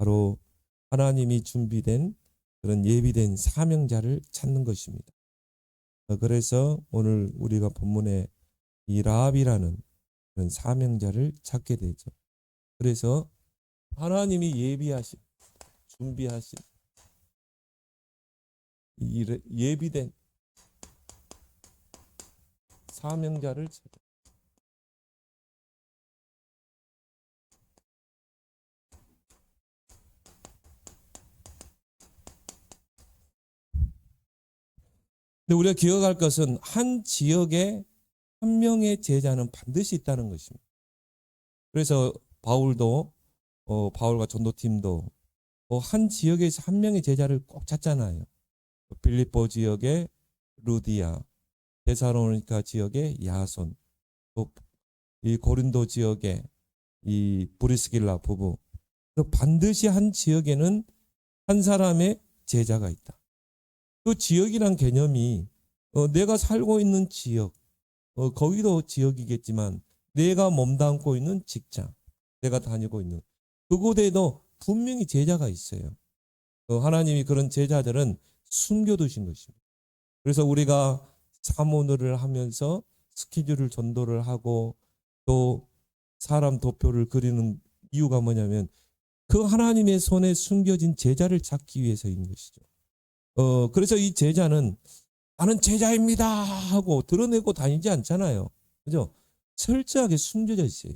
바로 하나님이 준비된 그런 예비된 사명자를 찾는 것입니다. 그래서 오늘 우리가 본문에 이 라합이라는 그런 사명자를 찾게 되죠. 그래서 하나님이 예비하신, 준비하신 이 예비된 사명자를 찾아. 근데 우리가 기억할 것은 한 지역에 한 명의 제자는 반드시 있다는 것입니다. 그래서 바울도 바울과 전도팀도 한 지역에서 한 명의 제자를 꼭 찾잖아요. 빌립보 지역의 루디아, 데살로니가 지역의 야손, 또 이 고린도 지역의 이 브리스길라 부부. 반드시 한 지역에는 한 사람의 제자가 있다. 그 지역이란 개념이 내가 살고 있는 지역, 거기도 지역이겠지만 내가 몸담고 있는 직장, 내가 다니고 있는 그곳에도 분명히 제자가 있어요. 하나님이 그런 제자들은 숨겨두신 것입니다. 그래서 우리가 사모늘을 하면서 스케줄을 전도를 하고 또 사람 도표를 그리는 이유가 뭐냐면 그 하나님의 손에 숨겨진 제자를 찾기 위해서인 것이죠. 그래서 이 제자는 나는 제자입니다 하고 드러내고 다니지 않잖아요. 그죠? 철저하게 숨겨져 있어요.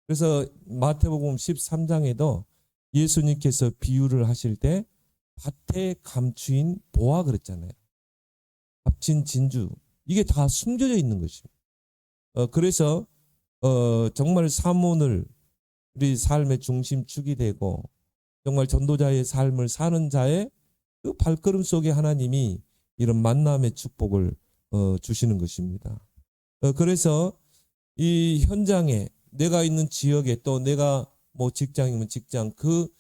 그래서 마태복음 13장에도 예수님께서 비유를 하실 때 밭에 감추인 보화 그랬잖아요. 값진 진주. 이게 다 숨겨져 있는 것입니다. 그래서 정말 사모늘 우리 삶의 중심축이 되고 정말 전도자의 삶을 사는 자의 그 발걸음 속에 하나님이 이런 만남의 축복을 주시는 것입니다. 그래서 이 현장에 내가 있는 지역에 또 내가 뭐 직장이면 직장 그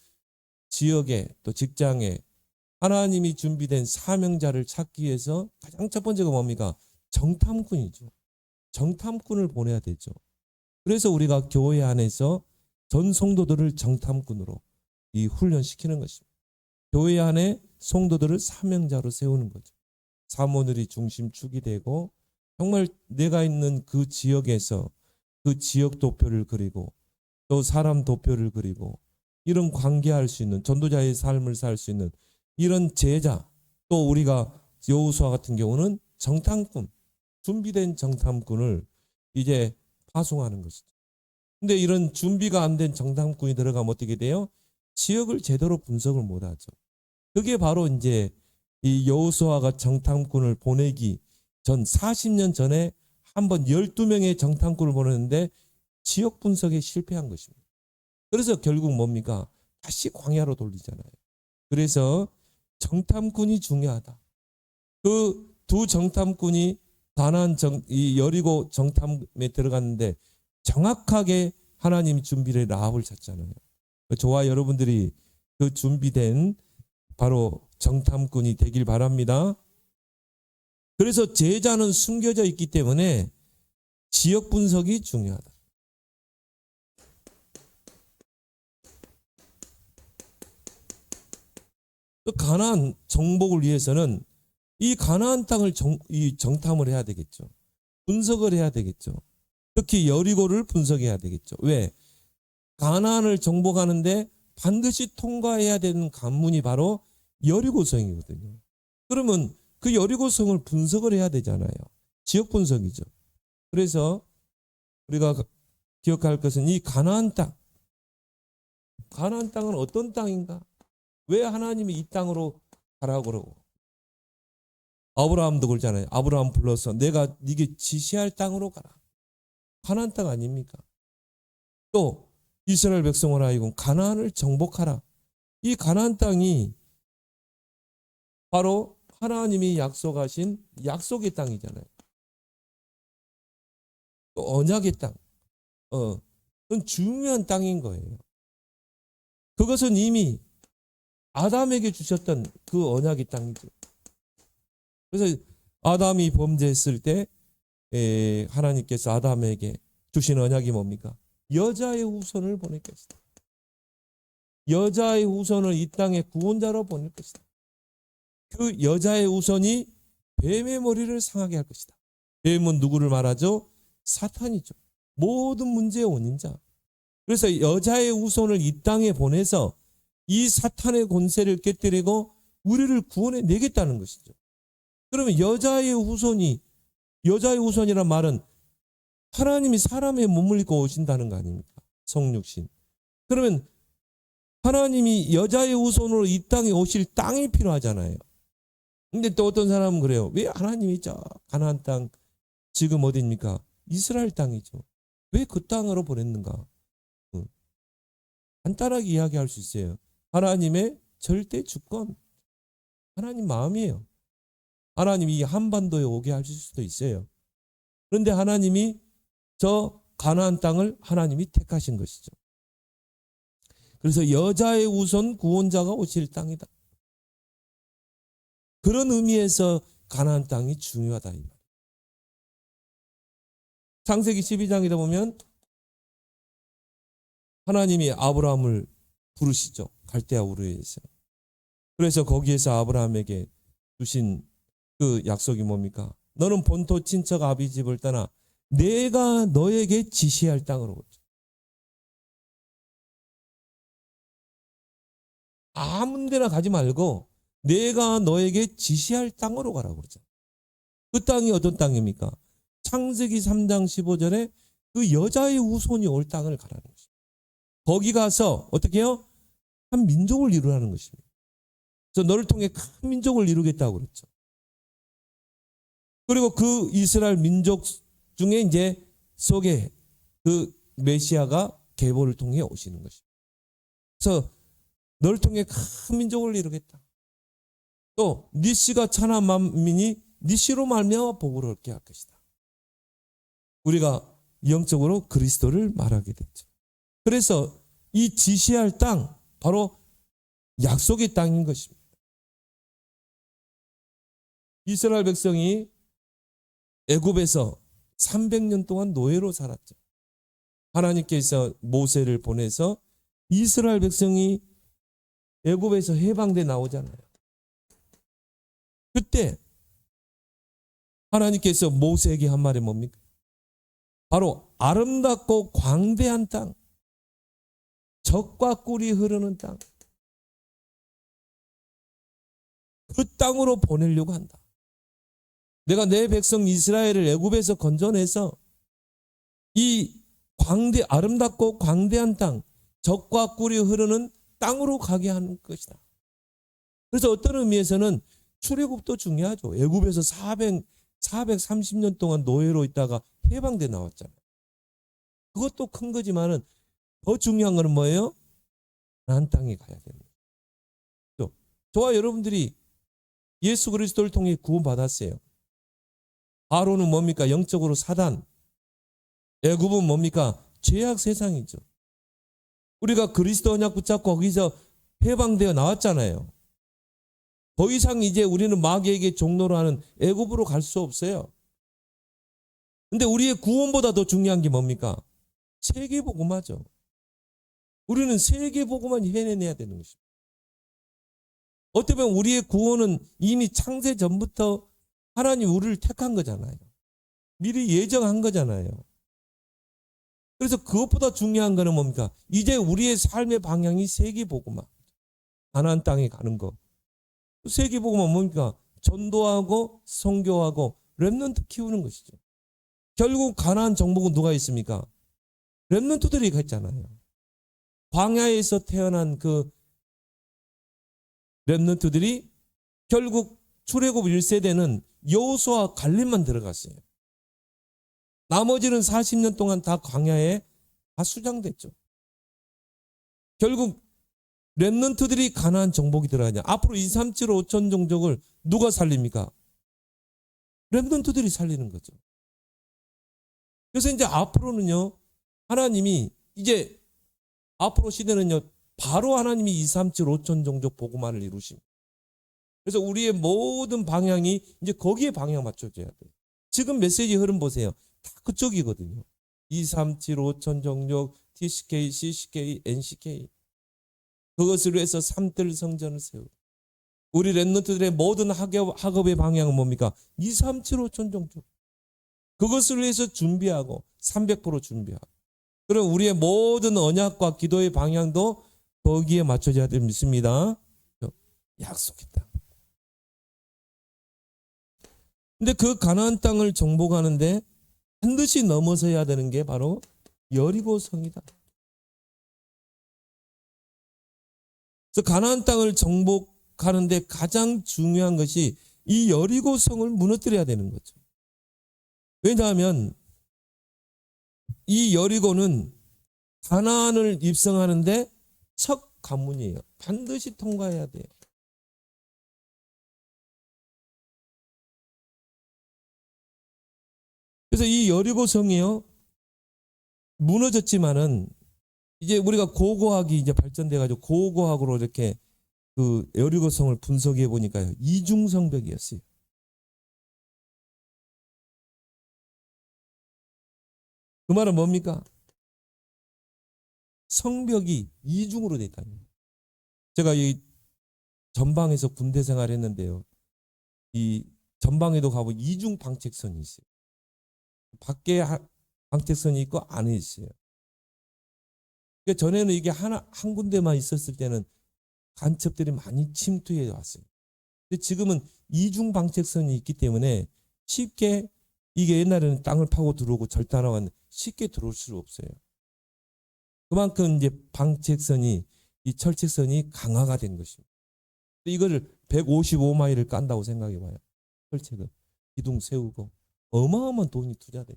지역에 또 직장에 하나님이 준비된 사명자를 찾기 위해서 가장 첫 번째가 뭡니까? 정탐꾼이죠. 정탐꾼을 보내야 되죠. 그래서 우리가 교회 안에서 전 성도들을 정탐꾼으로 이 훈련시키는 것입니다. 교회 안에 성도들을 사명자로 세우는 거죠. 사모들이 중심축이 되고 정말 내가 있는 그 지역에서 그 지역 도표를 그리고 또 사람 도표를 그리고 이런 관계할 수 있는 전도자의 삶을 살 수 있는 이런 제자, 또 우리가 여호수아 같은 경우는 정탐꾼, 준비된 정탐꾼을 이제 파송하는 것이죠. 근데 이런 준비가 안 된 정탐꾼이 들어가면 어떻게 돼요? 지역을 제대로 분석을 못 하죠. 그게 바로 이제 이 여호수아가 정탐꾼을 보내기 전 40년 전에 한번 12명의 정탐꾼을 보냈는데 지역 분석에 실패한 것입니다. 그래서 결국 뭡니까? 다시 광야로 돌리잖아요. 그래서 정탐꾼이 중요하다. 그 두 정탐꾼이 이 여리고 정탐에 들어갔는데 정확하게 하나님이 준비를 라합을 찾잖아요. 저와 여러분들이 그 준비된 바로 정탐꾼이 되길 바랍니다. 그래서 제자는 숨겨져 있기 때문에 지역 분석이 중요하다. 가나안 정복을 위해서는 이 가나안 땅을 정탐을 해야 되겠죠. 분석을 해야 되겠죠. 특히 여리고를 분석해야 되겠죠. 왜? 가나안을 정복하는데 반드시 통과해야 되는 관문이 바로 여리고성이거든요. 그러면 그 여리고성을 분석을 해야 되잖아요. 지역 분석이죠. 그래서 우리가 기억할 것은 이 가나안 땅. 가나안 땅은 어떤 땅인가? 왜 하나님이 이 땅으로 가라고 그러고? 아브라함도 그러잖아요. 아브라함 불러서 내가 네게 지시할 땅으로 가라. 가나안 땅 아닙니까? 또 이스라엘 백성을 하여금 가나안을 정복하라. 이 가나안 땅이 바로 하나님이 약속하신 약속의 땅이잖아요. 또 언약의 땅. 그건 중요한 땅인 거예요. 그것은 이미 아담에게 주셨던 그 언약의 땅이죠. 그래서 아담이 범죄했을 때 하나님께서 아담에게 주신 언약이 뭡니까? 여자의 후손을 보냈겠다. 여자의 후손을 이 땅에 구원자로 보낼 것이다. 그 여자의 후손이 뱀의 머리를 상하게 할 것이다. 뱀은 누구를 말하죠? 사탄이죠. 모든 문제의 원인자. 그래서 여자의 후손을 이 땅에 보내서 이 사탄의 권세를 깨뜨리고 우리를 구원해 내겠다는 것이죠. 그러면 여자의 후손이란 말은 하나님이 사람의 몸을 입고 오신다는 거 아닙니까? 성육신. 그러면 하나님이 여자의 후손으로 이 땅에 오실 땅이 필요하잖아요. 근데 또 어떤 사람은 그래요. 왜 하나님이 저 가나안 땅, 지금 어디입니까? 이스라엘 땅이죠. 왜 그 땅으로 보냈는가? 간단하게 이야기할 수 있어요. 하나님의 절대 주권, 하나님 마음이에요. 하나님이 이 한반도에 오게 하실 수도 있어요. 그런데 하나님이 저 가나안 땅을 하나님이 택하신 것이죠. 그래서 여자의 후손 구원자가 오실 땅이다. 그런 의미에서 가나안 땅이 중요하다 이 말이에요. 창세기 12장에 보면 하나님이 아브라함을 부르시죠. 갈대아 우르에서. 그래서 거기에서 아브라함에게 주신 그 약속이 뭡니까? 너는 본토 친척 아비 집을 떠나 내가 너에게 지시할 땅으로 오자. 아무 데나 가지 말고 내가 너에게 지시할 땅으로 가라고 그러죠. 그 땅이 어떤 땅입니까? 창세기 3장 15절에 그 여자의 후손이 올 땅을 가라는 것입니다. 거기 가서 어떻게 해요? 한 민족을 이루라는 것입니다. 그래서 너를 통해 큰 민족을 이루겠다고 그랬죠. 그리고 그 이스라엘 민족 중에 이제 속에 그 메시아가 계보를 통해 오시는 것입니다. 그래서 너를 통해 큰 민족을 이루겠다. 또 네 씨가 천하 만민이 네 씨로 말미암아 복을 얻게 할 것이다. 우리가 영적으로 그리스도를 말하게 됐죠. 그래서 이 지시할 땅 바로 약속의 땅인 것입니다. 이스라엘 백성이 애굽에서 300년 동안 노예로 살았죠. 하나님께서 모세를 보내서 이스라엘 백성이 애굽에서 해방돼 나오잖아요. 그때 하나님께서 모세에게 한 말이 뭡니까? 바로 아름답고 광대한 땅, 젖과 꿀이 흐르는 땅, 그 땅으로 보내려고 한다. 내가 내 백성 이스라엘을 애굽에서 건져내서 이 아름답고 광대한 땅, 젖과 꿀이 흐르는 땅으로 가게 하는 것이다. 그래서 어떤 의미에서는 출애굽도 중요하죠. 애굽에서 430년 동안 노예로 있다가 해방돼 나왔잖아요. 그것도 큰 거지만은 더 중요한 거는 뭐예요? 가나안 땅에 가야 되는 거죠. 저와 여러분들이 예수 그리스도를 통해 구원받았어요. 바로는 뭡니까? 영적으로 사단. 애굽은 뭡니까? 죄악 세상이죠. 우리가 그리스도 언약 붙잡고 거기서 해방되어 나왔잖아요. 더 이상 이제 우리는 마귀에게 종노로 하는 애굽으로 갈 수 없어요. 근데 우리의 구원보다 더 중요한 게 뭡니까? 세계복음화죠. 우리는 세계복음만 해내야 되는 것입니다. 어쩌면 우리의 구원은 이미 창세 전부터 하나님 우리를 택한 거잖아요. 미리 예정한 거잖아요. 그래서 그것보다 중요한 거는 뭡니까? 이제 우리의 삶의 방향이 세계복음화. 가나안 땅에 가는 거. 세계복음화 뭡니까? 전도하고 선교하고 렘넌트 키우는 것이죠. 결국 가나안 정복은 누가 있습니까? 렘넌트들이 갔잖아요. 광야에서 태어난 그 렘넌트들이 결국 출애굽 1세대는 여호수아 갈렙만 들어갔어요. 나머지는 40년 동안 다 광야에 다 수장됐죠. 결국 렘넌트들이 가나안 정복이 들어가냐. 앞으로 2, 3, 7, 5천 종족을 누가 살립니까? 렘넌트들이 살리는 거죠. 그래서 이제 앞으로는요, 하나님이 이제 앞으로 시대는요, 바로 하나님이 2, 3, 7, 5천 종족 복음화를 이루십니다. 그래서 우리의 모든 방향이 이제 거기에 방향 맞춰져야 돼요. 지금 메시지 흐름 보세요. 다 그쪽이거든요. 2, 3, 7, 5천 종족, TCK, CCK, NCK. 그것을 위해서 삼들 성전을 세우고 우리 렘넌트들의 모든 학업의 방향은 뭡니까? 2, 3, 7, 5천 종족. 그것을 위해서 준비하고 300% 준비하고. 그럼 우리의 모든 언약과 기도의 방향도 거기에 맞춰져야 될 믿습니다. 약속했다. 근데 그 가나안 땅을 정복하는데 반드시 넘어서야 되는 게 바로 여리고성이다. 그래서 가나안 땅을 정복하는데 가장 중요한 것이 이 여리고성을 무너뜨려야 되는 거죠. 왜냐하면 이 여리고는 가나안을 입성하는데 첫 관문이에요. 반드시 통과해야 돼요. 그래서 이 여리고성이요 무너졌지만은 이제 우리가 고고학이 이제 발전돼 가지고 고고학으로 이렇게 그 여리고성을 분석해 보니까요 이중성벽이었어요. 그 말은 뭡니까? 성벽이 이중으로 돼 있다는 거예요. 제가 이 전방에서 군대 생활했는데요. 이 전방에도 가보면 이중 방책선이 있어요. 밖에 방책선이 있고 안에 있어요. 그러니까 전에는 이게 한 군데만 있었을 때는 간첩들이 많이 침투해 왔어요. 근데 지금은 이중 방책선이 있기 때문에 쉽게 이게 옛날에는 땅을 파고 들어오고 절단하고 왔는데 쉽게 들어올 수 없어요. 그만큼 이제 방책선이 이 철책선이 강화가 된 것입니다. 이거를 155마일을 깐다고 생각해 봐요. 철책을 기둥 세우고 어마어마한 돈이 투자돼요.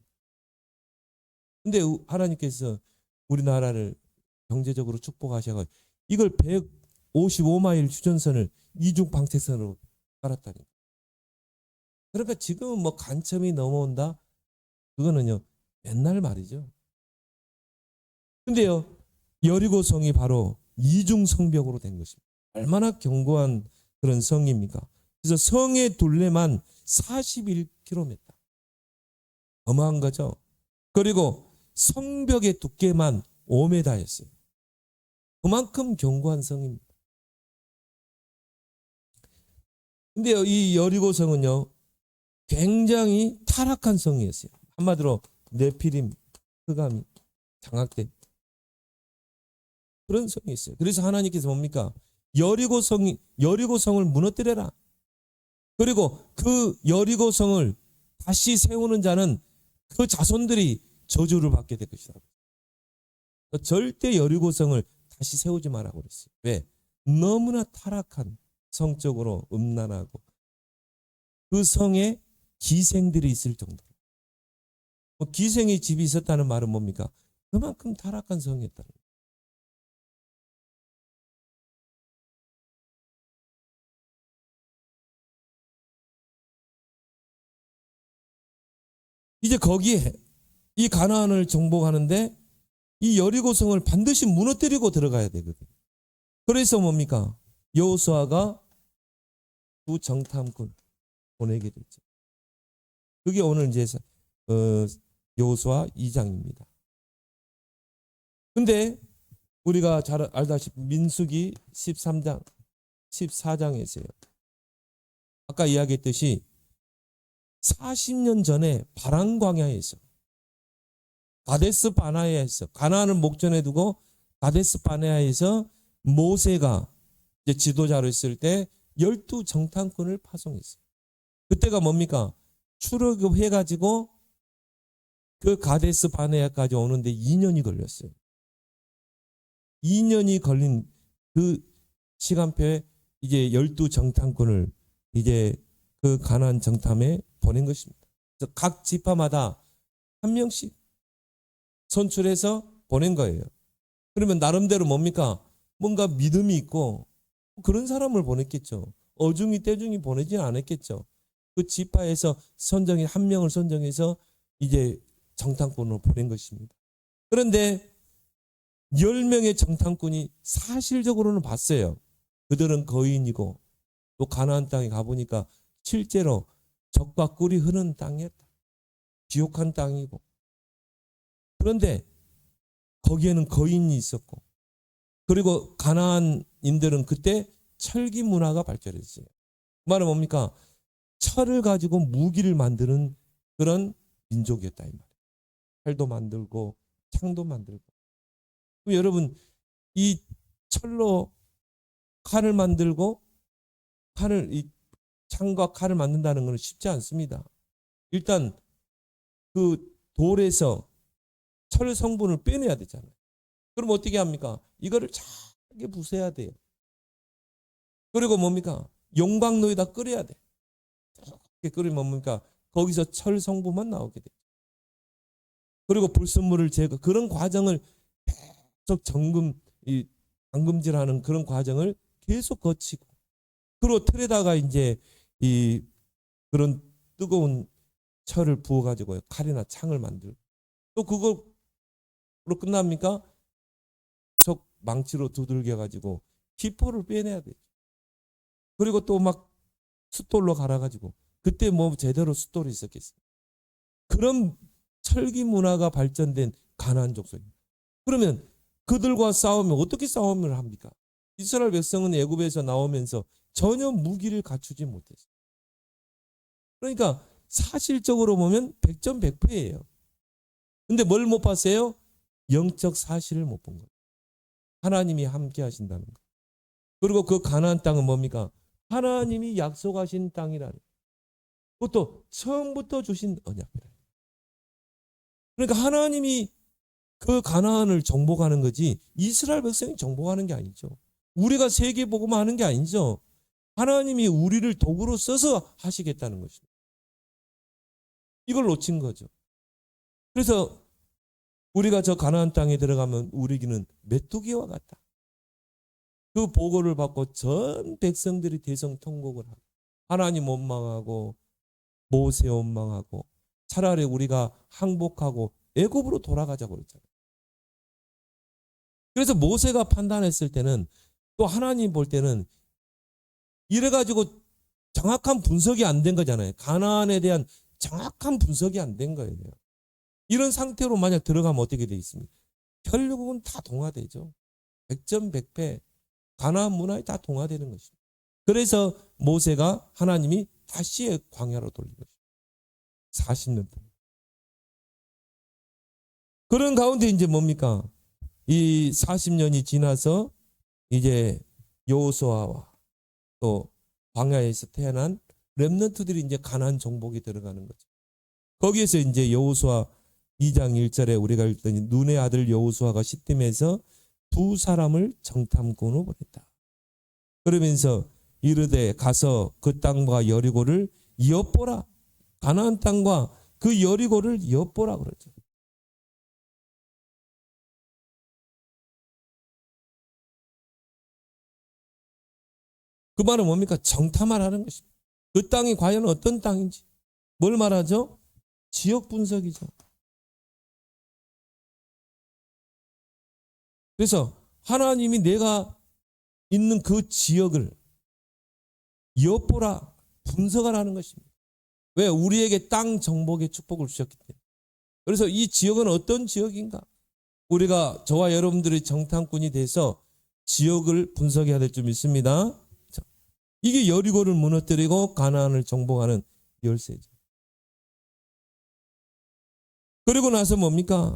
근데 하나님께서 우리나라를 경제적으로 축복하셔가지고 이걸 155마일 휴전선을 이중 방책선으로 깔았다니. 그러니까 지금은 뭐 간첩이 넘어온다? 그거는요 옛날 말이죠. 근데요 여리고성이 바로 이중 성벽으로 된 것입니다. 얼마나 견고한 그런 성입니까? 그래서 성의 둘레만 41km. 어마한 거죠. 그리고 성벽의 두께만 5m였어요. 그만큼 견고한 성입니다. 근데요, 이 여리고성은요, 굉장히 타락한 성이었어요. 한마디로 네피림, 흑암이 장악된 그런 성이 있어요. 그래서 하나님께서 뭡니까? 여리고성을 무너뜨려라. 그리고 그 여리고성을 다시 세우는 자는 그 자손들이 저주를 받게 될 것이다. 절대 여리고성을 다시 세우지 말라고 그랬어요. 왜? 너무나 타락한 성적으로 음란하고 그 성에 기생들이 있을 정도로. 기생의 집이 있었다는 말은 뭡니까? 그만큼 타락한 성이었다는 거예요. 이제 거기에 이 가나안을 정복하는데 이 여리고성을 반드시 무너뜨리고 들어가야 되거든요. 그래서 뭡니까? 여호수아가 두 정탐꾼 보내게 됐죠. 그게 오늘 이제 여호수아 2장입니다. 근데 우리가 잘 알다시피 민수기 13장, 14장에서요. 아까 이야기했듯이 40년 전에 바란 광야에서 가데스 바네아에서 가나안을 목전에 두고 가데스 바네아에서 모세가 이제 지도자로 있을 때 12 정탐꾼을 파송했어요. 그때가 뭡니까? 출애굽해가지고 그 가데스 바네아까지 오는데 2년이 걸렸어요. 2년이 걸린 그 시간표에 이제 12 정탐꾼을 이제 그 가나안 정탐에 보낸 것입니다. 그래서 각 지파마다 한 명씩 선출해서 보낸 거예요. 그러면 나름대로 뭡니까? 뭔가 믿음이 있고 그런 사람을 보냈겠죠. 어중이 떼중이 보내진 않았겠죠. 그 지파에서 선정인 한 명을 선정해서 이제 정탐꾼으로 보낸 것입니다. 그런데 10명의 정탐꾼이 사실적으로는 봤어요. 그들은 거인이고 또 가나안 땅에 가보니까 실제로 적과 꿀이 흐르는 땅이었다. 비옥한 땅이고. 그런데 거기에는 거인이 있었고 그리고 가나안 가나안인들은 그때 철기 문화가 발전했어요. 그 말은 뭡니까? 철을 가지고 무기를 만드는 그런 민족이었다 이 말이에요. 칼도 만들고 창도 만들고. 그럼 여러분 이 철로 칼을 만들고 이 창과 칼을 만든다는 것은 쉽지 않습니다. 일단 그 돌에서 철 성분을 빼내야 되잖아요. 그럼 어떻게 합니까? 이거를 잘게 부숴야 돼요. 그리고 뭡니까? 용광로에다 끓여야 돼. 그렇게 끓이면 뭡니까? 거기서 철 성분만 나오게 돼요. 그리고 불순물을 제거, 그런 과정을 계속 담금질하는 그런 과정을 계속 거치고, 그리고 틀에다가 이제 이 그런 뜨거운 철을 부어가지고 칼이나 창을 만들고, 또 그거로 끝납니까? 속 망치로 두들겨가지고 기포를 빼내야 되죠. 그리고 또 막 숫돌로 갈아가지고, 그때 뭐 제대로 숫돌이 있었겠어요. 그런 철기 문화가 발전된 가나안 족속입니다. 그러면 그들과 싸우면 어떻게 싸움을 합니까? 이스라엘 백성은 애굽에서 나오면서 전혀 무기를 갖추지 못했어요. 그러니까 사실적으로 보면 백전백패예요. 근데 뭘 못 봤어요? 영적 사실을 못 본 거예요. 하나님이 함께 하신다는 거. 그리고 그 가나안 땅은 뭡니까? 하나님이 약속하신 땅이라는, 그것도 처음부터 주신 언약이라. 그러니까 하나님이 그 가나안을 정복하는 거지 이스라엘 백성이 정복하는 게 아니죠. 우리가 세계 복음을 하는 게 아니죠. 하나님이 우리를 도구로 써서 하시겠다는 것입니다. 이걸 놓친 거죠. 그래서 우리가 저 가나안 땅에 들어가면 우리에게는 메뚜기와 같다. 그 보고를 받고 전 백성들이 대성통곡을 하고, 하나님 원망하고 모세 원망하고, 차라리 우리가 항복하고 애굽으로 돌아가자고 그랬잖아요. 그래서 모세가 판단했을 때는, 또 하나님 볼 때는 이래가지고 정확한 분석이 안 된 거잖아요. 가나안에 대한 정확한 분석이 안 된 거예요. 이런 상태로 만약 들어가면 어떻게 돼 있습니까? 결국은 다 동화되죠. 백전백패, 가나안 문화에 다 동화되는 것입니다. 그래서 모세가 하나님이 다시 광야로 돌린 것입니다. 40년 동안. 그런 가운데 이제 뭡니까? 이 40년이 지나서 이제 여호수아와 또 광야에서 태어난 렘넌트들이 이제 가나안 정복에 들어가는 거죠. 거기에서 이제 여호수아 2장 1절에 우리가 읽더니 눈의 아들 여호수아가 시딤에서 두 사람을 정탐꾼으로 보냈다. 그러면서 이르되 가서 그 땅과 여리고를 엿보라. 가나안 땅과 그 여리고를 엿보라 그러죠. 그 말은 뭡니까? 정탐을 하는 것입니다. 그 땅이 과연 어떤 땅인지. 뭘 말하죠? 지역 분석이죠. 그래서 하나님이 내가 있는 그 지역을 엿보라, 분석하라는 것입니다. 왜? 우리에게 땅 정복의 축복을 주셨기 때문에. 그래서 이 지역은 어떤 지역인가? 우리가 저와 여러분들이 정탐꾼이 돼서 지역을 분석해야 될 줄 믿습니다. 이게 여리고를 무너뜨리고 가나안을 정복하는 열쇠죠. 그리고 나서 뭡니까?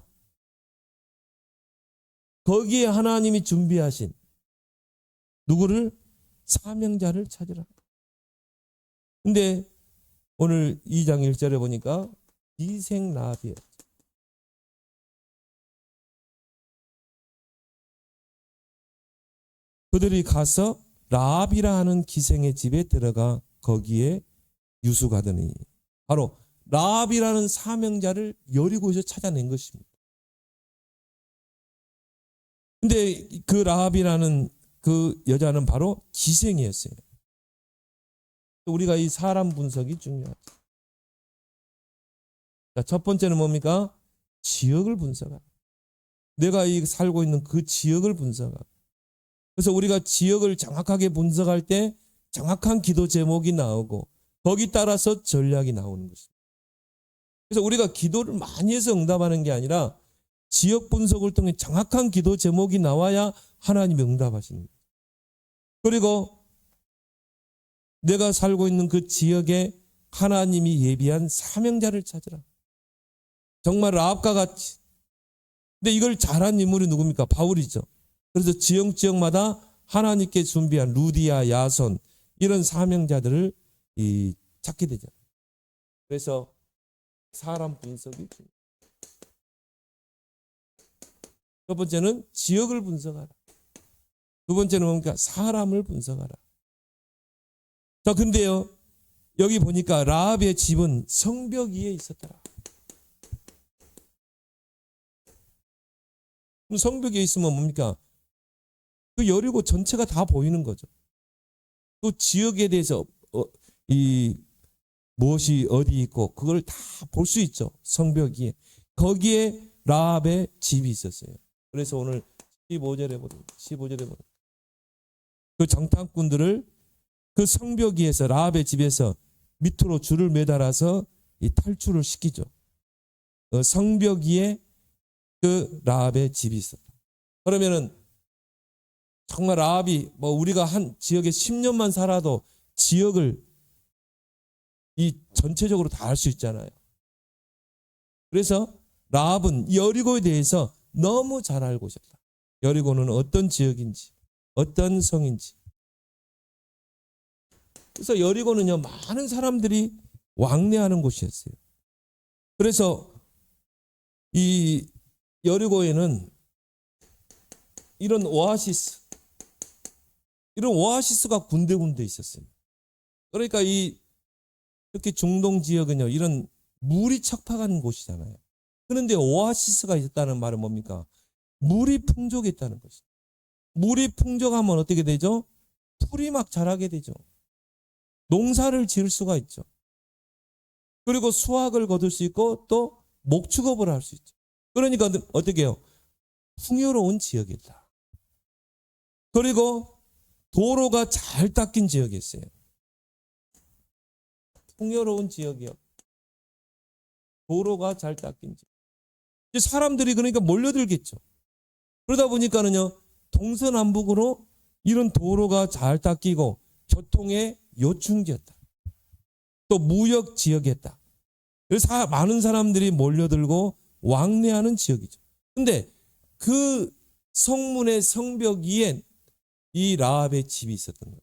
거기에 하나님이 준비하신 누구를? 사명자를 찾으라. 근데 오늘 2장 1절에 보니까 기생 라합이에요. 그들이 가서 라합이라 하는 기생의 집에 들어가 거기에 유숙하더니, 바로 라합이라는 사명자를 여리고에서 찾아낸 것입니다. 근데 그 라합이라는 그 여자는 바로 기생이었어요. 우리가 이 사람 분석이 중요하죠. 자, 첫 번째는 뭡니까? 지역을 분석하라. 내가 살고 있는 그 지역을 분석하라. 그래서 우리가 지역을 정확하게 분석할 때 정확한 기도 제목이 나오고 거기 따라서 전략이 나오는 것입니다. 그래서 우리가 기도를 많이 해서 응답하는 게 아니라 지역 분석을 통해 정확한 기도 제목이 나와야 하나님이 응답하시는 거예요. 그리고 내가 살고 있는 그 지역에 하나님이 예비한 사명자를 찾으라. 정말 라합과 같이. 근데 이걸 잘한 인물이 누굽니까? 바울이죠. 그래서 지역마다 하나님께 준비한 루디아, 야손 이런 사명자들을 찾게 되잖아요. 그래서 사람 분석이 중요해요. 첫 번째는 지역을 분석하라. 두 번째는 뭡니까? 사람을 분석하라. 자, 근데요, 여기 보니까 라합의 집은 성벽 위에 있었더라. 그럼 성벽 위에 있으면 뭡니까? 그 여리고 전체가 다 보이는 거죠. 또 지역에 대해서 무엇이 어디 있고 그걸 다 볼 수 있죠. 성벽 위에. 거기에 라합의 집이 있었어요. 그래서 오늘 15절에 보면 그 정탐꾼들을 그 성벽 위에서 라합의 집에서 밑으로 줄을 매달아서 이 탈출을 시키죠. 성벽 위에 그 라합의 집이 있었다. 그러면은 정말 라합이 우리가 한 지역에 10년만 살아도 지역을 이 전체적으로 다 알 수 있잖아요. 그래서 라합은 여리고에 대해서 너무 잘 알고 있었다. 여리고는 어떤 지역인지, 어떤 성인지. 그래서 여리고는요, 많은 사람들이 왕래하는 곳이었어요. 그래서 이 여리고에는 이런 오아시스가 군데군데 있었어요. 그러니까 특히 중동 지역은요, 이런 물이 척박한 곳이잖아요. 그런데 오아시스가 있었다는 말은 뭡니까? 물이 풍족했다는 것이죠. 물이 풍족하면 어떻게 되죠? 풀이 막 자라게 되죠. 농사를 지을 수가 있죠. 그리고 수확을 거둘 수 있고 또 목축업을 할 수 있죠. 그러니까 어떻게 해요? 풍요로운 지역이다. 그리고 도로가 잘 닦인 지역이었어요. 풍요로운 지역이요. 도로가 잘 닦인 지역. 이제 사람들이 그러니까 몰려들겠죠. 그러다 보니까는요, 동서남북으로 이런 도로가 잘 닦이고 교통의 요충지였다. 또 무역 지역이었다. 그래서 많은 사람들이 몰려들고 왕래하는 지역이죠. 근데 그 성문의 성벽 위에 이 라합의 집이 있었던 거예요.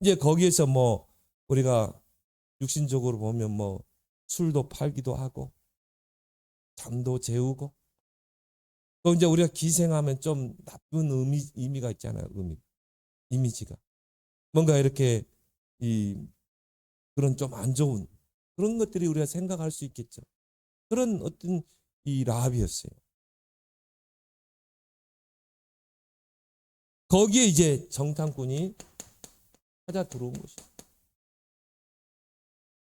이제 거기에서 우리가 육신적으로 보면 술도 팔기도 하고 잠도 재우고 또 이제 우리가 기생하면 좀 나쁜 의미가 있잖아요. 이미지가 뭔가 이렇게 그런 좀 안 좋은 그런 것들이 우리가 생각할 수 있겠죠. 그런 어떤 이 라합이었어요. 거기에 이제 정탐꾼이 찾아 들어온 것이죠.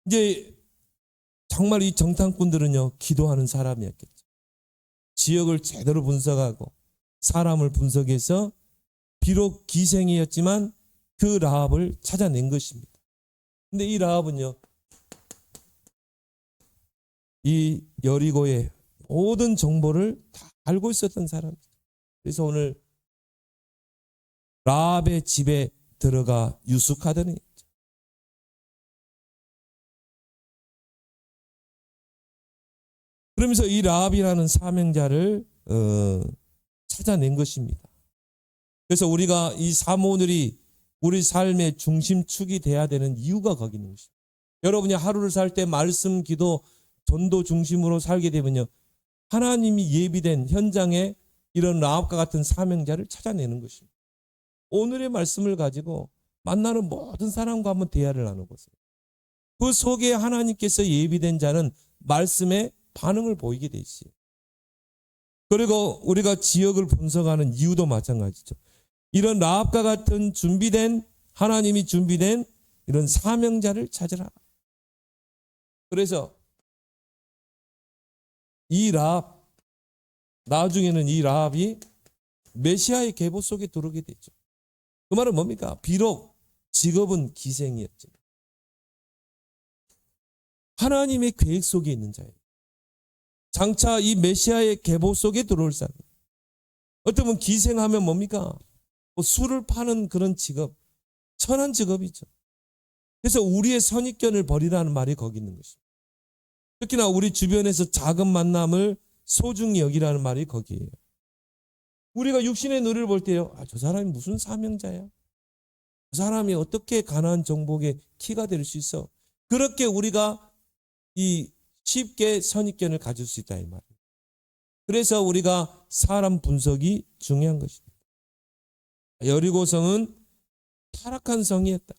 이제 정말 이 정탐꾼들은요, 기도하는 사람이었겠죠. 지역을 제대로 분석하고 사람을 분석해서 비록 기생이었지만 그 라합을 찾아낸 것입니다. 근데 이 라합은요, 이 여리고의 모든 정보를 다 알고 있었던 사람이죠. 그래서 오늘 라합의 집에 들어가 유숙하더니 그러면서 이 라합이라는 사명자를 찾아낸 것입니다. 그래서 우리가 이 사모들이 우리 삶의 중심축이 돼야 되는 이유가 거기 있는 것입니다. 여러분이 하루를 살 때 말씀, 기도, 전도 중심으로 살게 되면요, 하나님이 예비된 현장에 이런 라합과 같은 사명자를 찾아내는 것입니다. 오늘의 말씀을 가지고 만나는 모든 사람과 한번 대화를 나눠보세요. 그 속에 하나님께서 예비된 자는 말씀에 반응을 보이게 돼 있어요. 그리고 우리가 지역을 분석하는 이유도 마찬가지죠. 이런 라합과 같은 하나님이 준비된 이런 사명자를 찾으라. 그래서 나중에는 이 라합이 메시아의 계보 속에 들어오게 되죠. 그 말은 뭡니까? 비록 직업은 기생이었지만 하나님의 계획 속에 있는 자예요. 장차 이 메시아의 계보 속에 들어올 사람. 어쩌면 기생하면 뭡니까? 술을 파는 그런 직업, 천한 직업이죠. 그래서 우리의 선입견을 버리라는 말이 거기 있는 것입니다. 특히나 우리 주변에서 작은 만남을 소중히 여기라는 말이 거기에요. 우리가 육신의 눈을 볼 때요, 저 사람이 무슨 사명자야? 그 사람이 어떻게 가나안 정복의 키가 될 수 있어? 그렇게 우리가 쉽게 선입견을 가질 수 있다 이 말이에요. 그래서 우리가 사람 분석이 중요한 것입니다. 여리고성은 타락한 성이었다.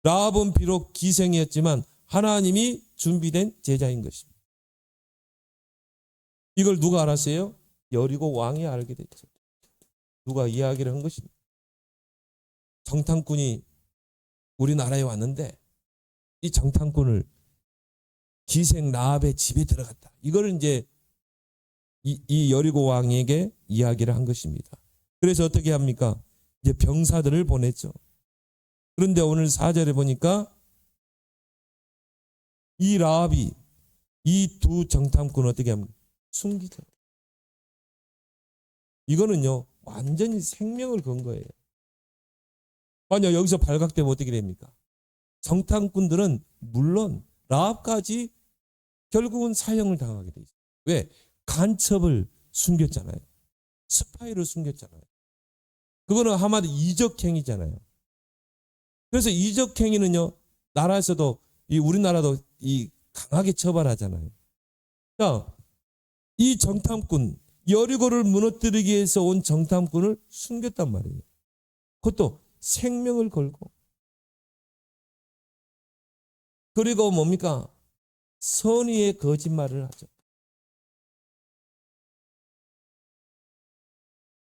라합은 비록 기생이었지만 하나님이 준비된 제자인 것입니다. 이걸 누가 알았어요? 여리고 왕이 알게 됐죠. 누가 이야기를 한 것입니다. 정탐꾼이 우리나라에 왔는데 이 정탐꾼을 기생 라합의 집에 들어갔다. 이걸 이제 이 여리고 왕에게 이야기를 한 것입니다. 그래서 어떻게 합니까? 이제 병사들을 보냈죠. 그런데 오늘 4절에 보니까 이 라합이 이 두 정탐꾼을 어떻게 합니까? 숨기죠. 이거는요, 완전히 생명을 건 거예요. 만약 여기서 발각되면 어떻게 됩니까? 정탐꾼들은 물론 라합까지 결국은 사형을 당하게 돼 있어요. 왜? 간첩을 숨겼잖아요. 스파이를 숨겼잖아요. 그거는 한마디로 이적행위잖아요. 그래서 이적행위는요, 나라에서도 우리나라도 강하게 처벌하잖아요. 자, 이 정탐꾼, 여리고를 무너뜨리기 위해서 온 정탐꾼을 숨겼단 말이에요. 그것도 생명을 걸고. 그리고 뭡니까? 선의의 거짓말을 하죠.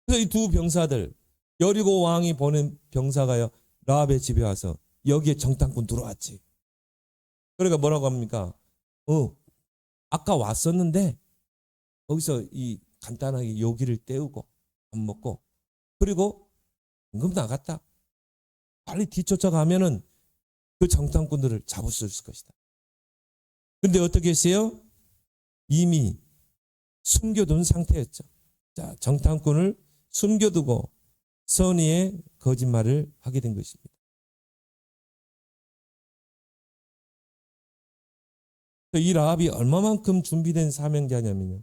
그래서 이 두 병사들, 여리고 왕이 보낸 병사가요, 라합의 집에 와서 여기에 정탐꾼 들어왔지. 그러니까 뭐라고 합니까? 아까 왔었는데 거기서 간단하게 요기를 때우고 밥 먹고 그리고 방금 나갔다. 빨리 뒤쫓아가면은 그 정탐꾼들을 잡을 수 있을 것이다. 근데 어떻게 했어요? 이미 숨겨둔 상태였죠. 자, 정탐꾼을 숨겨두고 선의의 거짓말을 하게 된 것입니다. 이 라합이 얼마만큼 준비된 사명자냐면요,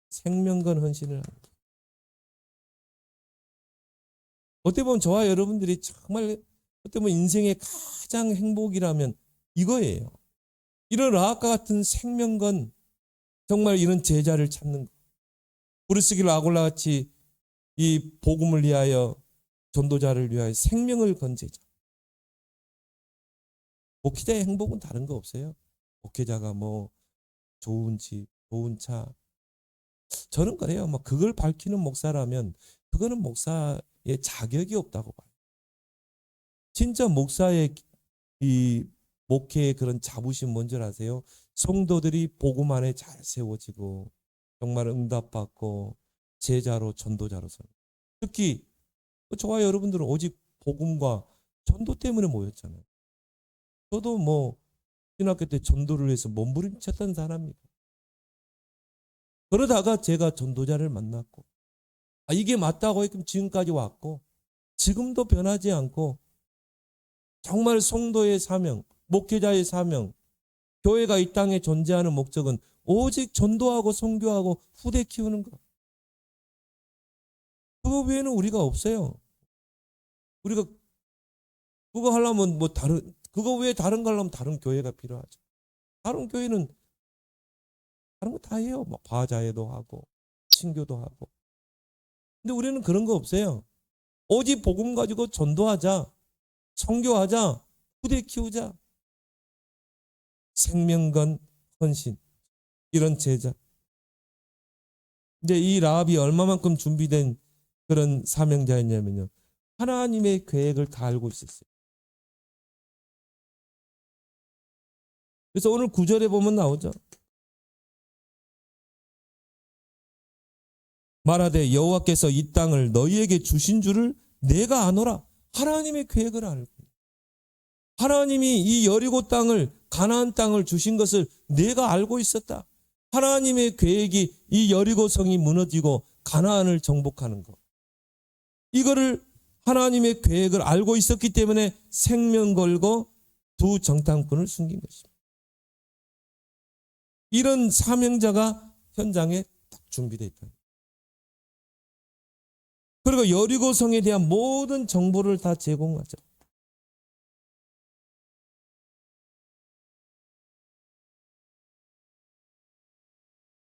생명건 헌신을 합니다. 어떻게 보면 저와 여러분들이 정말 어떻게 보면 인생의 가장 행복이라면 이거예요. 이런 라합과 같은 생명건, 정말 이런 제자를 찾는 것. 브루스길 아골라 같이 이 복음을 위하여, 전도자를 위하여 생명을 건 제자. 목회자의 행복은 다른 거 없어요. 목회자가 뭐 좋은 집, 좋은 차. 저는 그래요. 그걸 밝히는 목사라면 그거는 목사의 자격이 없다고 봐요. 진짜 목사의 이 목회의 그런 자부심 뭔지 아세요? 성도들이 복음 안에 잘 세워지고 정말 응답받고 제자로, 전도자로서. 특히 저와 여러분들은 오직 복음과 전도 때문에 모였잖아요. 저도 신학교 때 전도를 위해서 몸부림쳤던 사람입니다. 그러다가 제가 전도자를 만났고, 이게 맞다고 했으면 지금까지 왔고, 지금도 변하지 않고, 정말 성도의 사명, 목회자의 사명, 교회가 이 땅에 존재하는 목적은 오직 전도하고 선교하고 후대 키우는 것. 그거 외에는 우리가 없어요. 우리가 그거 하려면 그거 외에 다른 거 하려면 다른 교회가 필요하죠. 다른 교회는 다른 거 다 해요. 바자회도 하고 친교도 하고. 근데 우리는 그런 거 없어요. 오직 복음 가지고 전도하자, 선교하자, 후대 키우자. 생명건 헌신, 이런 제자. 이제 이 라합이 얼마만큼 준비된 그런 사명자였냐면요, 하나님의 계획을 다 알고 있었어요. 그래서 오늘 9절에 보면 나오죠. 말하되 여호와께서 이 땅을 너희에게 주신 줄을 내가 아노라. 하나님의 계획을 알고, 하나님이 이 여리고 땅을, 가나안 땅을 주신 것을 내가 알고 있었다. 하나님의 계획이 이 여리고 성이 무너지고 가나안을 정복하는 것, 이거를 하나님의 계획을 알고 있었기 때문에 생명 걸고 두 정탐꾼을 숨긴 것입니다. 이런 사명자가 현장에 딱 준비되어 있다. 그리고 여리고성에 대한 모든 정보를 다 제공하죠.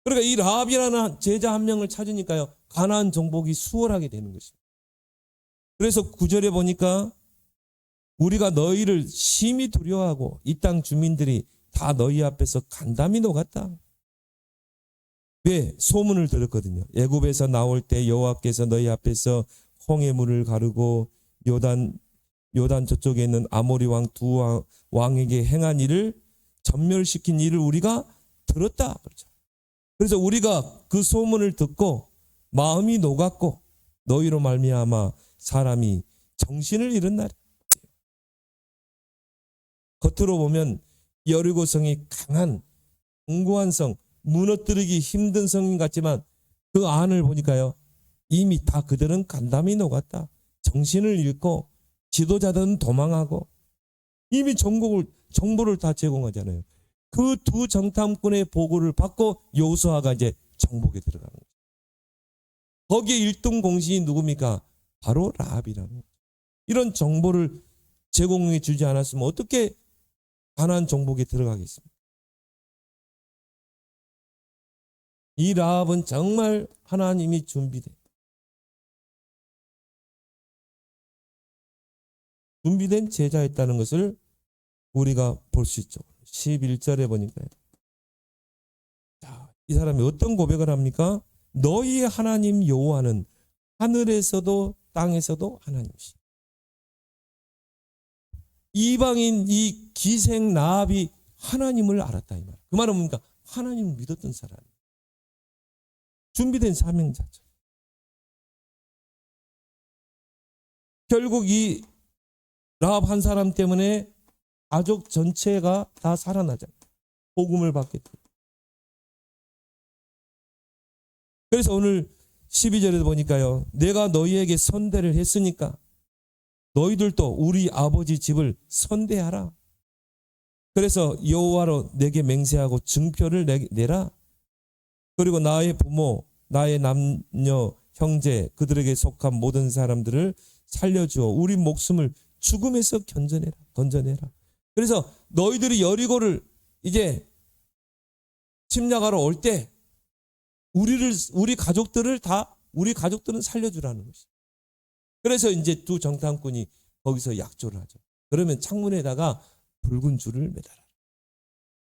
그러니까 이 라합이라는 제자 한 명을 찾으니까요, 가나안 정복이 수월하게 되는 것입니다. 그래서 9절에 보니까 우리가 너희를 심히 두려워하고 이 땅 주민들이 다 너희 앞에서 간담이 녹았다. 왜? 소문을 들었거든요. 애굽에서 나올 때 여호와께서 너희 앞에서 홍해 물을 가르고 요단 저쪽에 있는 아모리 왕 두 왕에게 행한 일을 전멸시킨 일을 우리가 들었다. 그래서 우리가 그 소문을 듣고 마음이 녹았고 너희로 말미암아 사람이 정신을 잃은 날이에요. 겉으로 보면 여리고성이 강한 견고한 성, 무너뜨리기 힘든 성인 같지만 그 안을 보니까요, 이미 다 그들은 간담이 녹았다. 정신을 잃고 지도자들은 도망하고 이미 정보를 다 제공하잖아요. 그 두 정탐꾼의 보고를 받고 여호수아가 이제 정복에 들어가는 거예요. 거기에 1등 공신이 누굽니까? 바로 라합이라는 거예요. 이런 정보를 제공해 주지 않았으면 어떻게 가나안 정복에 들어가겠습니까? 이 라합은 정말 하나님이 준비된 제자였다는 것을 우리가 볼 수 있죠. 11절에 보니까요. 자, 이 사람이 어떤 고백을 합니까? 너희의 하나님 여호와는 하늘에서도 땅에서도 하나님이시. 이방인 이 기생 라합이 하나님을 알았다 이 말. 그 말은 뭡니까? 하나님을 믿었던 사람. 준비된 사명자죠. 결국 이 라합 한 사람 때문에 가족 전체가 다 살아나잖아요. 복음을 받게 돼요. 그래서 오늘 12절에 보니까요, 내가 너희에게 선대를 했으니까 너희들도 우리 아버지 집을 선대하라. 그래서 여호와로 내게 맹세하고 증표를 내라. 그리고 나의 부모, 나의 남녀, 형제, 그들에게 속한 모든 사람들을 살려주어 우리 목숨을 죽음에서 건져내라. 그래서 너희들이 여리고를 이제 침략하러 올 때 우리 가족들은 살려주라는 것이. 그래서 이제 두 정탐꾼이 거기서 약조를 하죠. 그러면 창문에다가 붉은 줄을 매달아.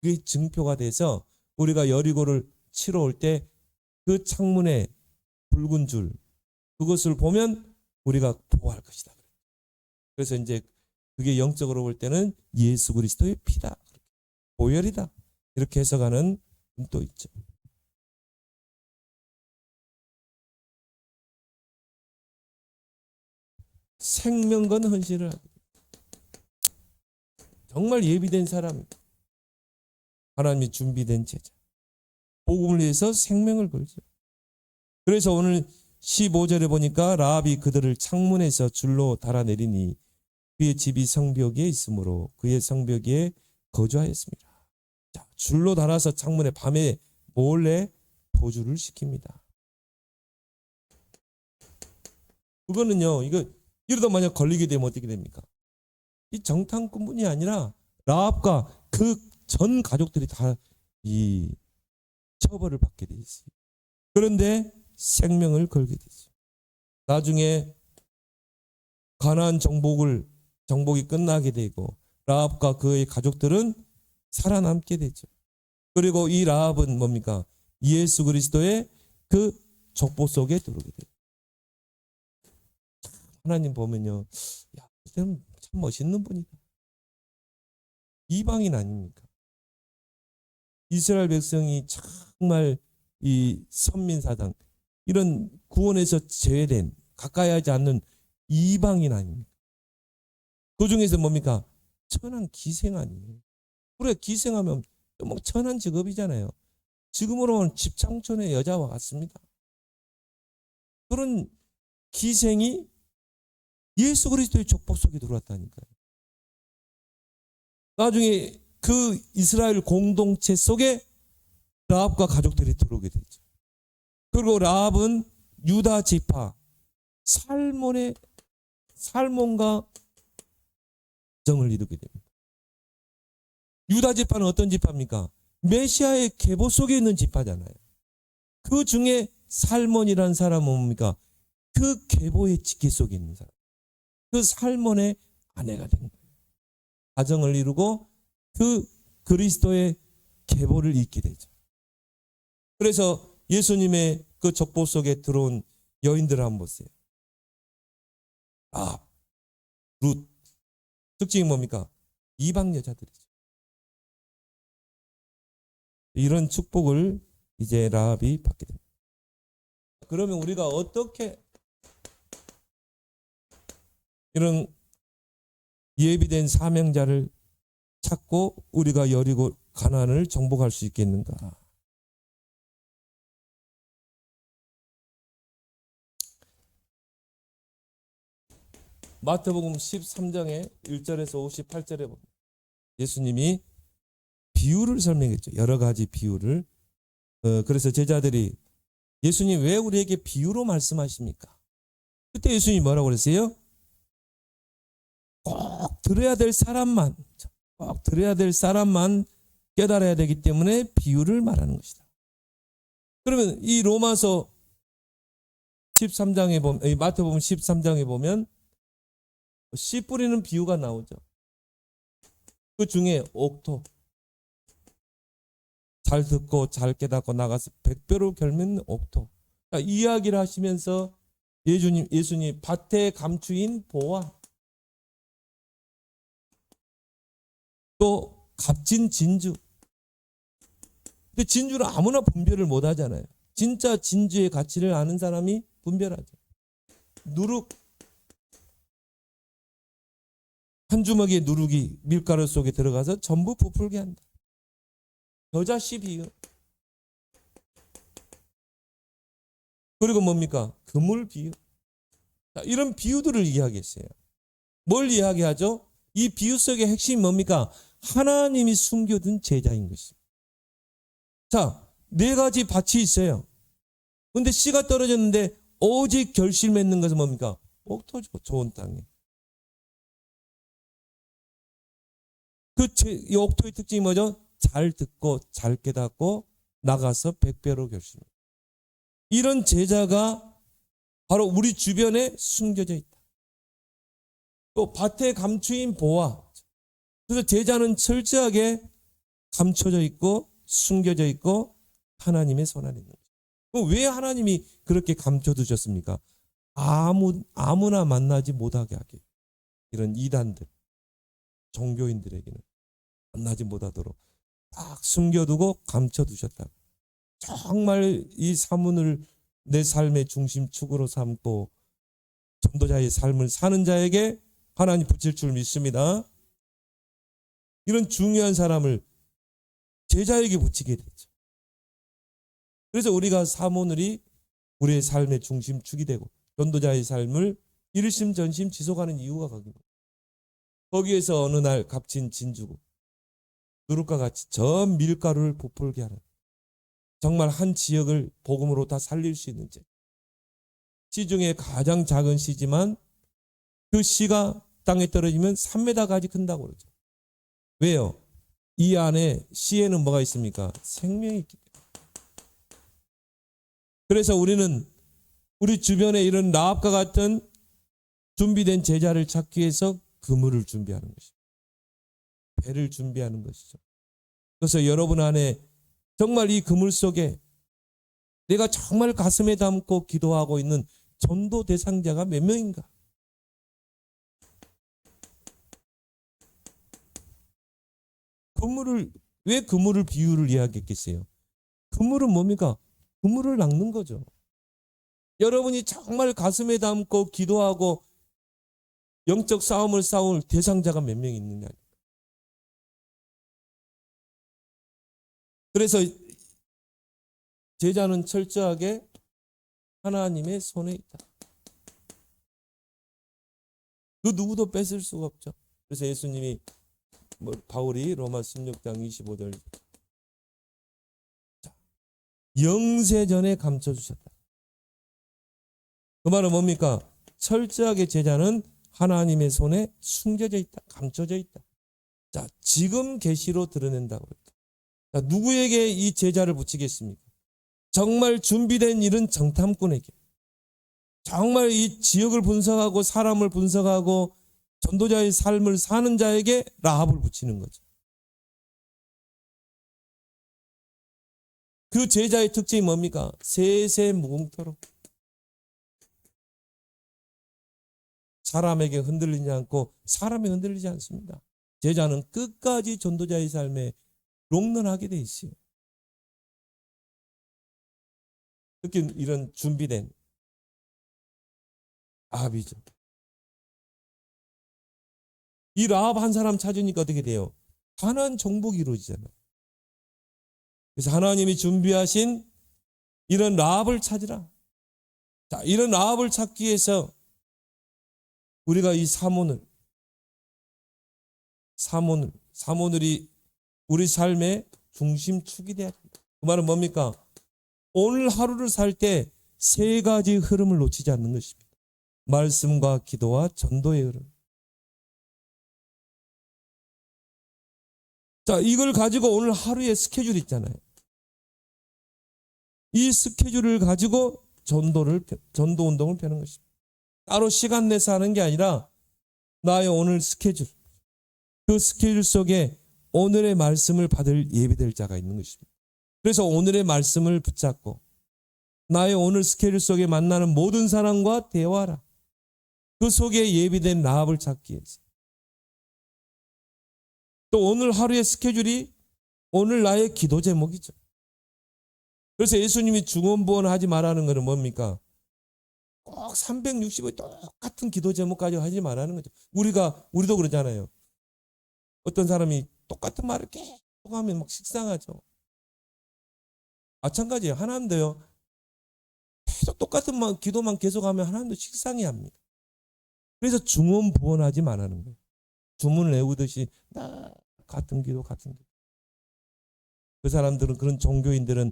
그게 증표가 돼서 우리가 여리고를 치러 올 때 그 창문에 붉은 줄, 그것을 보면 우리가 보호할 것이다. 그래서 이제 그게 영적으로 볼 때는 예수 그리스도의 피다, 보혈이다, 이렇게 해석하는 분도 있죠. 생명건 헌신을 하고 정말 예비된 사람입니다. 하나님이 준비된 제자, 복음을 위해서 생명을 걸죠. 그래서 오늘 15절에 보니까 라합이 그들을 창문에서 줄로 달아내리니 그의 집이 성벽에 있으므로 그의 성벽에 거주하였습니다. 자, 줄로 달아서 창문에 밤에 몰래 보주를 시킵니다. 그거는요, 이러다 만약 걸리게 되면 어떻게 됩니까? 이 정탐꾼뿐이 아니라 라합과 그 전 가족들이 다 이 처벌을 받게 돼 있어요. 그런데 생명을 걸게 되죠. 나중에 가나안 정복이 끝나게 되고 라합과 그의 가족들은 살아남게 되죠. 그리고 이 라합은 뭡니까? 예수 그리스도의 그 족보 속에 들어오게 돼요. 하나님 보면요, 야, 참 멋있는 분이다. 이방인 아닙니까? 이스라엘 백성이 정말 이 선민사당, 이런 구원에서 제외된, 가까이 하지 않는 이방인 아닙니까? 그 중에서 뭡니까? 천한 기생 아니에요. 그래, 기생하면 뭐 천한 직업이잖아요. 지금으로는 집창촌의 여자와 같습니다. 그런 기생이 예수 그리스도의 족보 속에 들어왔다니까요. 나중에 그 이스라엘 공동체 속에 라합과 가족들이 들어오게 되죠. 그리고 라합은 유다 지파 살몬과 정을 이루게 됩니다. 유다 지파는 어떤 지파입니까? 메시아의 계보 속에 있는 지파잖아요. 그 중에 살몬이라는 사람은 뭡니까? 그 계보의 직계 속에 있는 사람. 그 살몬의 아내가 된 거예요. 가정을 이루고 그 그리스도의 계보를 잇게 되죠. 그래서 예수님의 그 족보 속에 들어온 여인들을 한번 보세요. 룻. 특징이 뭡니까? 이방 여자들이죠. 이런 축복을 이제 라합이 받게 됩니다. 그러면 우리가 어떻게 이런 예비된 사명자를 찾고 우리가 여리고 가나안을 정복할 수 있겠는가? 마태복음 13장의 1절에서 58절에 보면 예수님이 비유를 설명했죠. 여러 가지 비유를. 그래서 제자들이 예수님 왜 우리에게 비유로 말씀하십니까? 그때 예수님이 뭐라고 그랬어요? 꼭 들어야 될 사람만 깨달아야 되기 때문에 비유를 말하는 것이다. 그러면 이 로마서 13장에 보면, 마태복음 13장에 보면 씨 뿌리는 비유가 나오죠. 그 중에 옥토, 잘 듣고 잘 깨닫고 나가서 100배로 결맺는 옥토. 그러니까 이야기를 하시면서 예수님 밭에 감추인 보화, 또 값진 진주. 근데 진주는 아무나 분별을 못 하잖아요. 진짜 진주의 가치를 아는 사람이 분별하죠. 누룩, 한 주먹의 누룩이 밀가루 속에 들어가서 전부 부풀게 한다. 겨자씨 비유. 그리고 뭡니까? 그물 비유. 자, 이런 비유들을 이야기했어요. 뭘 이야기하죠? 이 비유 속의 핵심이 뭡니까? 하나님이 숨겨둔 제자인 것입니다. 자, 네 가지 밭이 있어요. 근데 씨가 떨어졌는데 오직 결실 맺는 것은 뭡니까? 옥토죠. 좋은 땅에. 이 옥토의 특징이 뭐죠? 잘 듣고 잘 깨닫고 나가서 100배로 결실. 이런 제자가 바로 우리 주변에 숨겨져 있다. 또 밭에 감추인 보화. 그래서 제자는 철저하게 감춰져 있고 숨겨져 있고 하나님의 손 안에 있는 거죠. 왜 하나님이 그렇게 감춰두셨습니까? 아무나 만나지 못하게 하게. 이런 이단들, 종교인들에게는 만나지 못하도록 딱 숨겨두고 감춰두셨다. 정말 이 사문을 내 삶의 중심축으로 삼고 전도자의 삶을 사는 자에게 하나님 붙일 줄 믿습니다. 이런 중요한 사람을 제자에게 붙이게 되죠. 그래서 우리가 사모늘이 우리의 삶의 중심축이 되고 전도자의 삶을 일심전심 지속하는 이유가 거기입니다. 거기에서 어느 날 값진 진주고 누룩과 같이 전 밀가루를 부풀게 하는 정말 한 지역을 복음으로 다 살릴 수 있는 제. 씨 중에 가장 작은 씨지만 그 씨가 땅에 떨어지면 3m까지 큰다고 그러죠. 왜요? 이 안에 씨에는 뭐가 있습니까? 생명이 있기 때문에. 그래서 우리는 우리 주변에 이런 라합과 같은 준비된 제자를 찾기 위해서 그물을 준비하는 것이죠. 배를 준비하는 것이죠. 그래서 여러분 안에 정말 이 그물 속에 내가 정말 가슴에 담고 기도하고 있는 전도 대상자가 몇 명인가? 왜 그물을 비유를 이야기했겠어요? 그물은 뭡니까? 그물을 낚는 거죠. 여러분이 정말 가슴에 담고 기도하고 영적 싸움을 싸울 대상자가 몇 명 있느냐. 그래서 제자는 철저하게 하나님의 손에 있다. 그 누구도 뺏을 수가 없죠. 그래서 예수님이 바울이 로마 16장 25절 영세전에 감춰주셨다. 그 말은 뭡니까? 철저하게 제자는 하나님의 손에 숨겨져 있다. 감춰져 있다. 자, 지금 계시로 드러낸다고 그랬다. 자, 누구에게 이 제자를 붙이겠습니까? 정말 준비된 일은 정탐꾼에게. 정말 이 지역을 분석하고 사람을 분석하고 전도자의 삶을 사는 자에게 라합을 붙이는 거죠. 그 제자의 특징이 뭡니까? 세세무궁토록 사람에게 흔들리지 않고 사람이 흔들리지 않습니다. 제자는 끝까지 전도자의 삶에 롱런하게 돼 있어요. 특히 이런 준비된 라합이죠. 이 라합 한 사람 찾으니까 어떻게 돼요? 환한 정복이 이루어지잖아요. 그래서 하나님이 준비하신 이런 라합을 찾으라. 자, 이런 라합을 찾기 위해서 우리가 이 사모늘이 우리 삶의 중심축이 돼야 됩니다. 그 말은 뭡니까? 오늘 하루를 살 때 세 가지 흐름을 놓치지 않는 것입니다. 말씀과 기도와 전도의 흐름. 자, 이걸 가지고 오늘 하루의 스케줄이 있잖아요. 이 스케줄을 가지고 전도 운동을 펴는 것입니다. 따로 시간 내서 하는 게 아니라 나의 오늘 스케줄, 그 스케줄 속에 오늘의 말씀을 받을 예비될 자가 있는 것입니다. 그래서 오늘의 말씀을 붙잡고 나의 오늘 스케줄 속에 만나는 모든 사람과 대화하라. 그 속에 예비된 라합을 찾기 위해서. 또 오늘 하루의 스케줄이 오늘 나의 기도 제목이죠. 그래서 예수님이 중언부언하지 말라는 것은 뭡니까? 꼭 365일 똑같은 기도 제목 가지고 하지 말라는 거죠. 우리도 그러잖아요. 어떤 사람이 똑같은 말을 계속 하면 막 식상하죠. 마찬가지예요. 하나님도요. 계속 똑같은 기도만 계속하면 하나님도 식상해 합니다. 그래서 중언부언하지 말라는 거예요. 주문을 외우듯이 같은 기도. 그 사람들은, 그런 종교인들은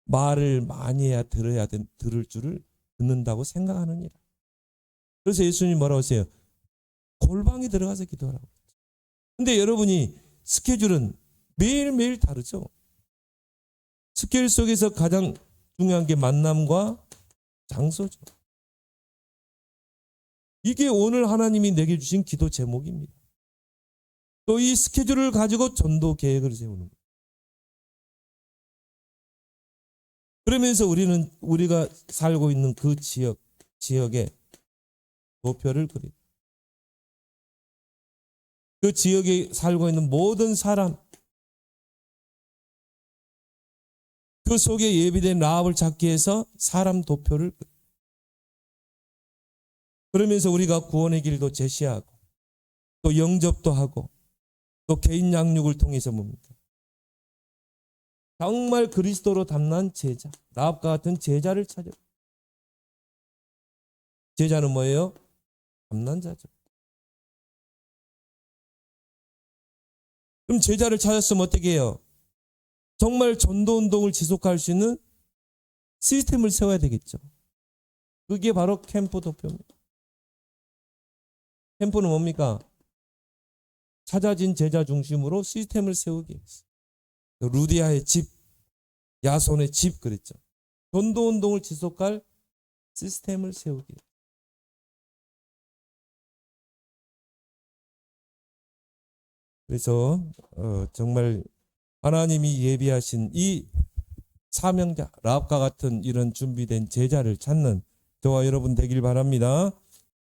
말을 많이 해야 들을 줄을 듣는다고 생각하느니라. 그래서 예수님이 뭐라고 하세요? 골방에 들어가서 기도하라고. 근데 여러분이 스케줄은 매일매일 다르죠. 스케줄 속에서 가장 중요한 게 만남과 장소죠. 이게 오늘 하나님이 내게 주신 기도 제목입니다. 또 이 스케줄을 가지고 전도 계획을 세우는 거예요. 그러면서 우리가 살고 있는 그 지역에 도표를 그려요. 그 지역에 살고 있는 모든 사람, 그 속에 예비된 라합을 찾기 위해서 사람 도표를 그려요. 그러면서 우리가 구원의 길도 제시하고 또 영접도 하고 또 개인 양육을 통해서 뭡니까? 정말 그리스도로 담난 제자, 라합과 같은 제자를 찾아. 제자는 뭐예요? 담난 자죠. 그럼 제자를 찾았으면 어떻게 해요? 정말 전도 운동을 지속할 수 있는 시스템을 세워야 되겠죠. 그게 바로 캠프 도표입니다. 캠프는 뭡니까? 찾아진 제자 중심으로 시스템을 세우기 위해서. 루디아의 집, 야손의 집 그랬죠. 전도 운동을 지속할 시스템을 세우기 위해서. 그래서 정말 하나님이 예비하신 이 사명자, 라합과 같은 이런 준비된 제자를 찾는 저와 여러분 되길 바랍니다.